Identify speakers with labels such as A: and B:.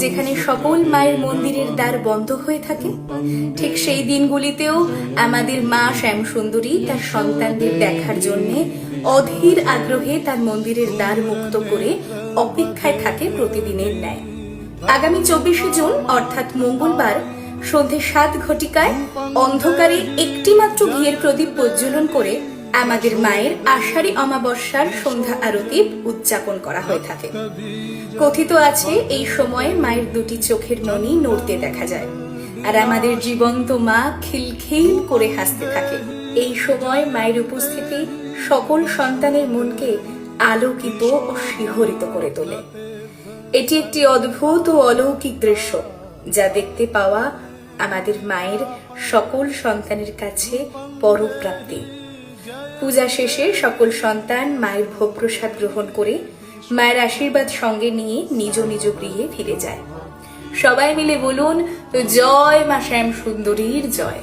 A: যেখানে সকল মায়ের মন্দিরের দ্বার বন্ধ হয়ে থাকে, ঠিক সেই দিনগুলিতেও আমাদের মা শ্যামসুন্দরী তার সন্তানদের দেখার জন্য অধীর আগ্রহে তার মন্দিরের দ্বার মুক্ত করে অপেক্ষায় থাকে প্রতিদিনের ন্যায়। আগামী 24শে জুন অর্থাৎ মঙ্গলবার সন্ধে 7 ঘটিকায় অন্ধকারে একটি মাত্র ঘিয়ের প্রদীপ প্রজ্বলন করে আমাদের মায়ের আষাঢ়ী অমাবস্যার সন্ধ্যা আরতি উদযাপন করা হয়ে থাকে। কথিত আছে এই সময়ে মায়ের দুটি চোখের মণি নড়তে দেখা যায়, আর আমাদের জীবন্ত মা খিলখিল করে হাসতে থাকে। এই সময় মায়ের উপস্থিতি সকল সন্তানের মনকে আলোকিত ও শিহরিত করে তোলে। এটি একটি অদ্ভুত ও অলৌকিক দৃশ্য, যা দেখতে পাওয়া আমাদের মায়ের সকল সন্তানের কাছে পরপ্রাপ্তি। পূজা শেষে সকল সন্তান মায়ের ভোগ প্রসাদ গ্রহণ করে মায়ের আশীর্বাদ সঙ্গে নিয়ে নিজ নিজ গৃহে ফিরে যায়। সবাই মিলে বলুন, জয় মা শ্যামসুন্দরীর জয়।